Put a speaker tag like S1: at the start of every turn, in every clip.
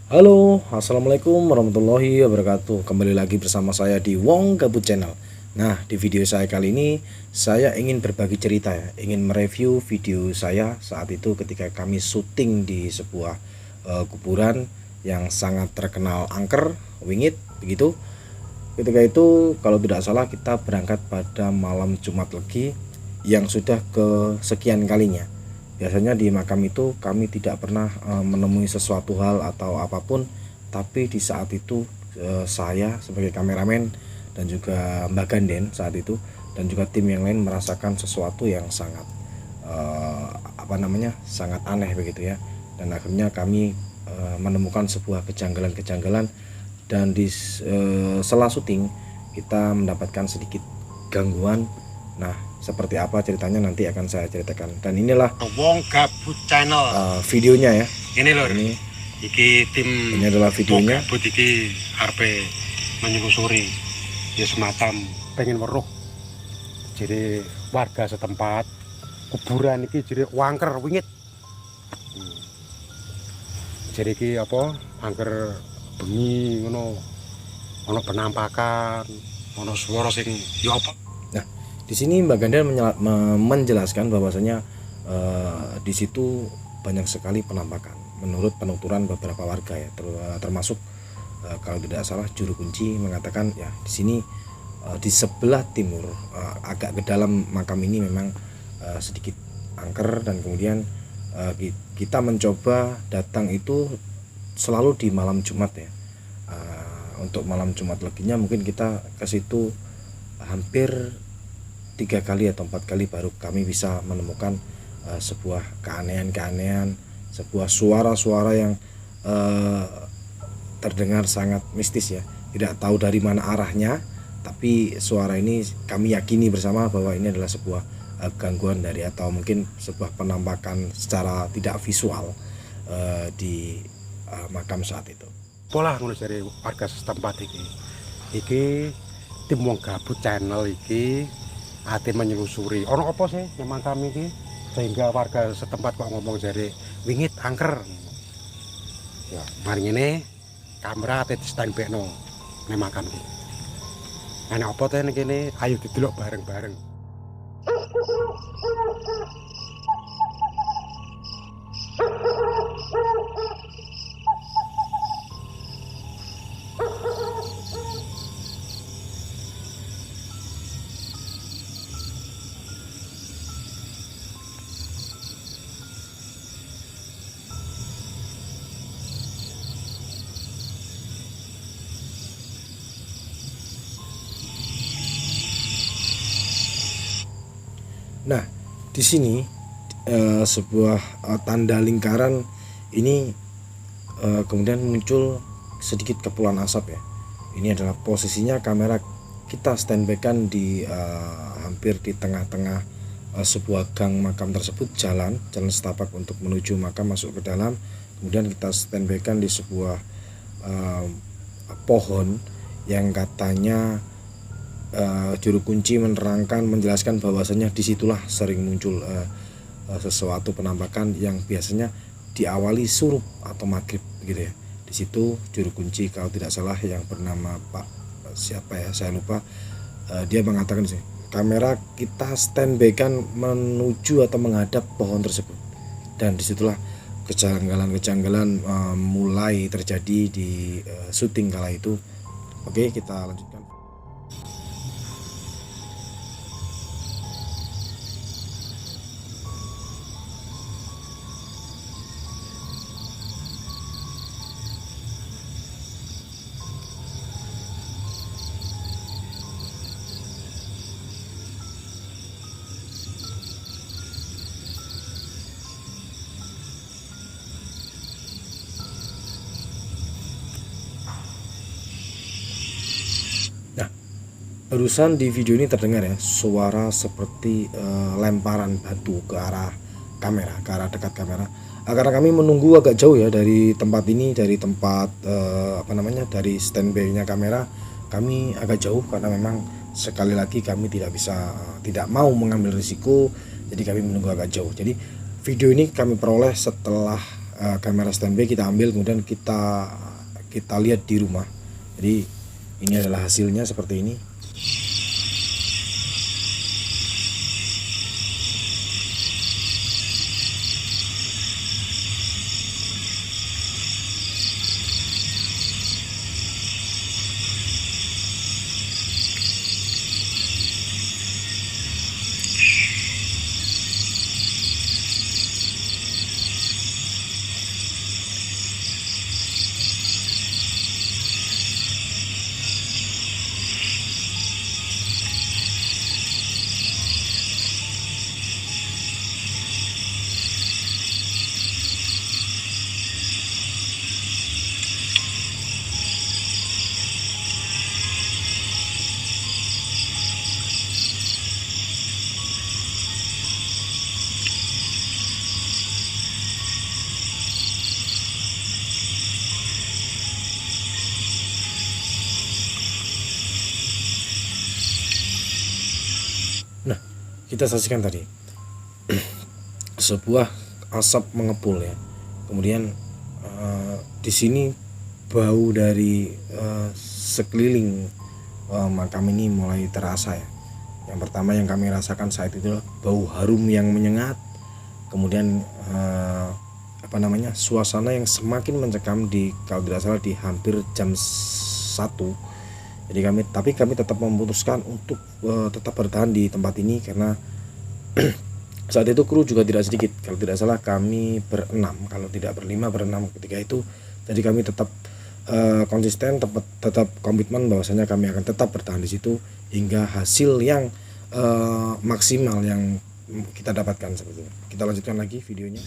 S1: Halo, assalamualaikum warahmatullahi wabarakatuh. Kembali lagi bersama saya di Wong Gabut Channel. Nah, di video saya kali ini saya ingin berbagi cerita ya, ingin mereview video saya saat itu ketika kami syuting di sebuah kuburan yang sangat terkenal angker, wingit begitu. Ketika itu kalau tidak salah kita berangkat pada malam Jumat Legi yang sudah kesekian kalinya. Biasanya di makam itu kami tidak pernah menemui sesuatu hal atau apapun, tapi di saat itu saya sebagai kameramen dan juga Mbak Ganden saat itu dan juga tim yang lain merasakan sesuatu yang sangat sangat aneh begitu ya. Dan akhirnya kami menemukan sebuah kejanggalan-kejanggalan dan di sela syuting kita mendapatkan sedikit gangguan. Nah, seperti apa ceritanya nanti akan saya ceritakan. Dan inilah
S2: Wong Gabut Channel.
S1: Videonya ya.
S2: Ini lho. Iki tim
S1: Ini adalah videonya.
S2: Wong Gabut iki arepe menyelusuri ya semacam pengen weruh. Jadi warga setempat kuburan iki jadi wangker wingit. Jadi iki apa? Angker bengi ngono. Ono penampakan, ono suara sing ya apa?
S1: Nah, di sini Mbak Ganda menjelaskan bahwasanya di situ banyak sekali penampakan menurut penuturan beberapa warga ya, termasuk kalau tidak salah juru kunci mengatakan ya di sini di sebelah timur agak ke dalam makam ini memang sedikit angker. Dan kemudian kita mencoba datang itu selalu di malam Jumat ya. Untuk malam Jumat Leginya mungkin kita ke situ hampir 3 kali atau 4 kali baru kami bisa menemukan sebuah keanehan-keanehan, sebuah suara-suara yang terdengar sangat mistis ya. Tidak tahu dari mana arahnya, tapi suara ini kami yakini bersama bahwa ini adalah sebuah gangguan dari atau mungkin sebuah penampakan secara tidak visual di makam saat itu.
S2: Pola ngono dari warga setempat iki tim Wong Gabut Channel iki ate menyelusuri ono apa sih yang makam iki sehingga warga setempat kok ngomong dari wingit angker ya. Mari ini kamera ate standby-no nang makam iki ana apa teh kene, ayo didelok bareng-bareng.
S1: Nah, di sini sebuah tanda lingkaran ini kemudian muncul sedikit kepulan asap ya. Ini adalah posisinya kamera kita standby-kan di hampir di tengah-tengah sebuah gang makam tersebut, jalan setapak untuk menuju makam masuk ke dalam. Kemudian kita standby-kan di sebuah pohon yang katanya juru kunci menerangkan, menjelaskan bahwasanya disitulah sering muncul sesuatu penampakan yang biasanya diawali surup atau maghrib gitu ya. Di situ juru kunci kalau tidak salah yang bernama Pak siapa ya saya lupa, dia mengatakan sih kamera kita standby-kan menuju atau menghadap pohon tersebut, dan disitulah kejanggalan-kejanggalan mulai terjadi di syuting kala itu. Oke, kita lanjutkan. Barusan di video ini terdengar ya suara seperti lemparan batu ke arah kamera, ke arah dekat kamera. Karena kami menunggu agak jauh ya dari tempat ini, dari tempat dari standby-nya kamera, kami agak jauh karena memang sekali lagi kami tidak bisa, tidak mau mengambil risiko, jadi kami menunggu agak jauh. Jadi video ini kami peroleh setelah kamera standby kita ambil, kemudian kita lihat di rumah. Jadi ini adalah hasilnya seperti ini. Nah, kita saksikan tadi sebuah asap mengepul ya. Kemudian di sini bau dari sekeliling makam ini mulai terasa ya. Yang pertama yang kami rasakan saat itu adalah bau harum yang menyengat. Kemudian suasana yang semakin mencekam di, kalau tidak salah, di hampir jam 1. Jadi kami tetap memutuskan untuk tetap bertahan di tempat ini karena saat itu kru juga tidak sedikit. Kalau tidak salah kami berenam, kalau tidak berlima, berenam ketika itu. Jadi kami tetap konsisten, tetap komitmen bahwasanya kami akan tetap bertahan di situ hingga hasil yang maksimal yang kita dapatkan seperti itu. Kita lanjutkan lagi videonya.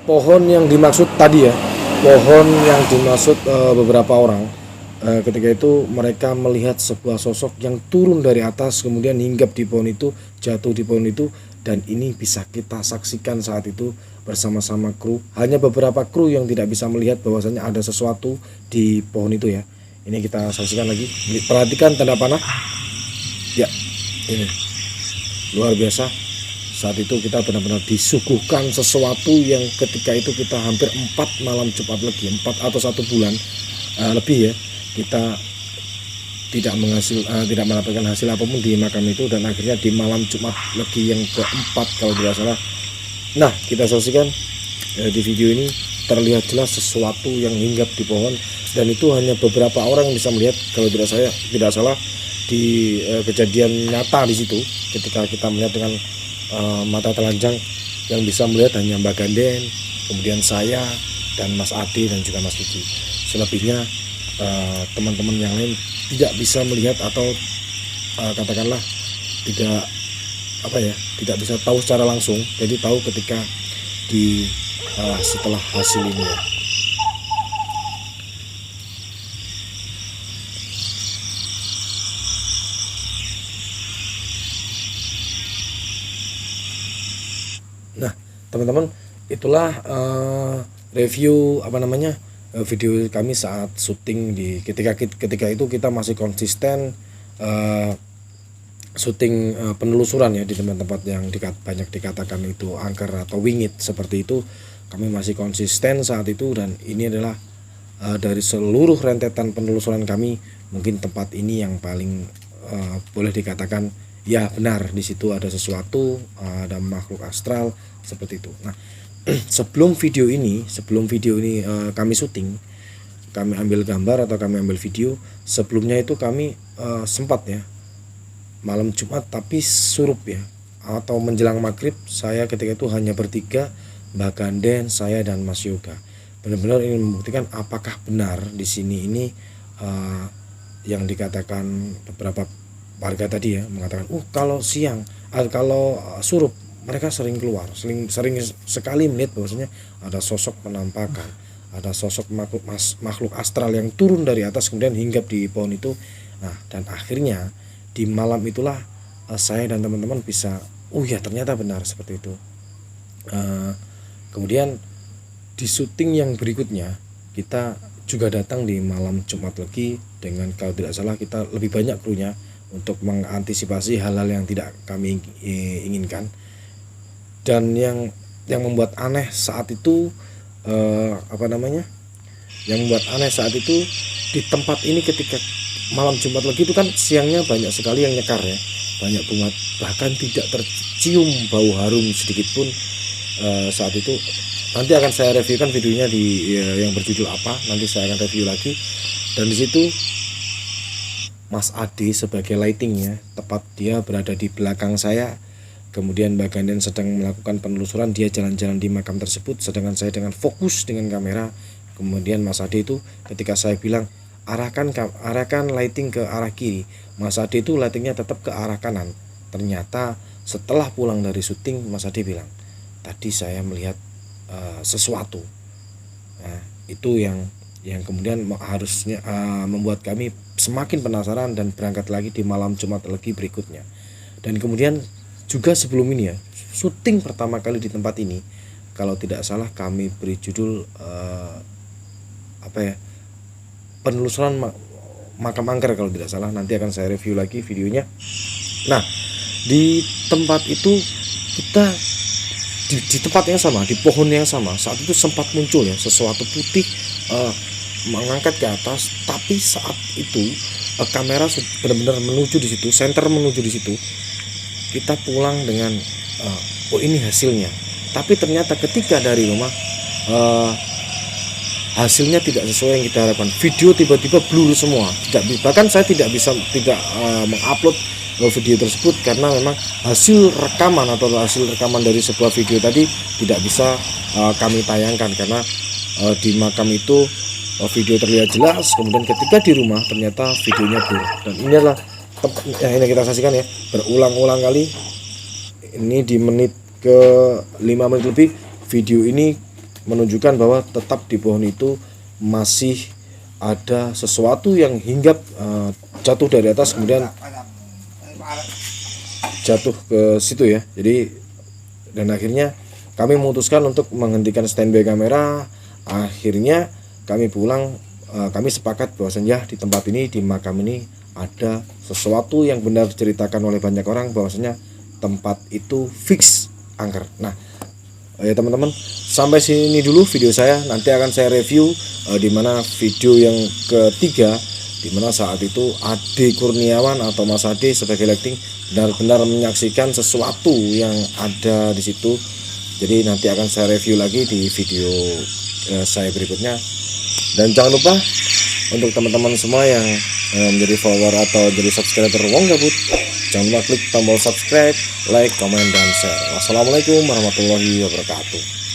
S1: Pohon yang dimaksud tadi ya, pohon yang dimaksud beberapa orang ketika itu mereka melihat sebuah sosok yang turun dari atas kemudian hinggap di pohon itu, jatuh di pohon itu, dan ini bisa kita saksikan saat itu bersama-sama kru. Hanya beberapa kru yang tidak bisa melihat bahwasanya ada sesuatu di pohon itu ya. Ini kita saksikan lagi, perhatikan tanda panah ya, ini luar biasa. Saat itu kita benar-benar disuguhkan sesuatu yang ketika itu kita hampir 4 malam Jumat lagi, 4 atau 1 bulan lebih ya, kita tidak mendapatkan hasil apapun di makam itu, dan akhirnya di malam Jumat lagi yang keempat kalau tidak salah. Nah, kita saksikan di video ini terlihat jelas sesuatu yang hinggap di pohon, dan itu hanya beberapa orang yang bisa melihat kalau tidak salah di kejadian nyata di situ. Ketika kita melihat dengan mata telanjang, yang bisa melihat hanya Mbak Ganden, kemudian saya dan Mas Ade dan juga Mas Kiki. Selebihnya teman-teman yang lain tidak bisa melihat atau katakanlah tidak bisa tahu secara langsung. Jadi tahu ketika setelah hasil ini ya. Nah, teman-teman, itulah review video kami saat syuting di ketika itu kita masih konsisten syuting penelusuran ya di tempat-tempat yang banyak dikatakan itu angker atau wingit seperti itu. Kami masih konsisten saat itu, dan ini adalah dari seluruh rentetan penelusuran kami mungkin tempat ini yang paling boleh dikatakan ya benar, di situ ada sesuatu, ada makhluk astral seperti itu. Nah, sebelum video ini kami syuting, kami ambil gambar atau kami ambil video, sebelumnya itu kami sempat ya malam Jumat tapi surup ya, atau menjelang maghrib, saya ketika itu hanya bertiga, Mbak Ganden, saya dan Mas Yoga. Benar-benar ingin membuktikan apakah benar di sini ini yang dikatakan beberapa warga tadi ya, mengatakan kalau siang kalau surup mereka sering keluar, sering sekali melihat bahwasanya ada sosok penampakan, ada sosok makhluk astral yang turun dari atas kemudian hinggap di pohon itu. Nah, dan akhirnya di malam itulah saya dan teman-teman bisa ya ternyata benar seperti itu. Kemudian di syuting yang berikutnya kita juga datang di malam Jumat Legi dengan, kalau tidak salah, kita lebih banyak krunya untuk mengantisipasi hal-hal yang tidak kami inginkan. Dan yang membuat aneh saat itu yang membuat aneh saat itu di tempat ini, ketika malam Jumat Legi itu kan siangnya banyak sekali yang nyekar ya, banyak bunga, bahkan tidak tercium bau harum sedikit pun saat itu. Nanti akan saya reviewkan videonya di yang berjudul apa, nanti saya akan review lagi. Dan di situ Mas Ade sebagai lightingnya, tepat dia berada di belakang saya. Kemudian Mbak Gandan sedang melakukan penelusuran, dia jalan-jalan di makam tersebut, sedangkan saya dengan fokus dengan kamera. Kemudian Mas Ade itu ketika saya bilang arahkan lighting ke arah kiri, Mas Ade itu lightingnya tetap ke arah kanan. Ternyata setelah pulang dari syuting, Mas Ade bilang, tadi saya melihat sesuatu. Nah, itu yang kemudian harusnya membuat kami semakin penasaran dan berangkat lagi di malam Jumat Legi berikutnya. Dan kemudian juga sebelum ini ya, syuting pertama kali di tempat ini, kalau tidak salah kami beri judul penelusuran makam angker kalau tidak salah. Nanti akan saya review lagi videonya. Nah, di tempat itu kita di tempat yang sama, di pohon yang sama, saat itu sempat muncul ya sesuatu putih mengangkat ke atas. Tapi saat itu kamera benar-benar menuju di situ, senter menuju di situ. Kita pulang dengan oh ini hasilnya. Tapi ternyata ketika dari rumah hasilnya tidak sesuai yang kita harapkan. Video tiba-tiba blur semua. Bahkan saya tidak bisa mengupload video tersebut karena memang hasil rekaman dari sebuah video tadi tidak bisa kami tayangkan karena di makam itu video terlihat jelas, kemudian ketika di rumah ternyata videonya blur. Dan ini adalah yang ini kita saksikan ya, berulang-ulang kali. Ini di menit ke 5 menit lebih, video ini menunjukkan bahwa tetap di pohon itu masih ada sesuatu yang hinggap jatuh dari atas, kemudian jatuh ke situ ya. Jadi, dan akhirnya kami memutuskan untuk menghentikan standby kamera. Akhirnya kami pulang, kami sepakat bahwasanya di tempat ini, di makam ini ada sesuatu yang benar diceritakan oleh banyak orang bahwasanya tempat itu fix angker. Nah ya teman-teman, sampai sini dulu video saya. Nanti akan saya review di mana video yang ketiga, di mana saat itu Ade Kurniawan atau Mas Ade sebagai lighting benar-benar menyaksikan sesuatu yang ada di situ. Jadi nanti akan saya review lagi di video saya berikutnya. Dan jangan lupa untuk teman-teman semua yang menjadi follower atau jadi subscriber Wong Gabut, jangan lupa klik tombol subscribe, like, komen, dan share. Wassalamualaikum warahmatullahi wabarakatuh.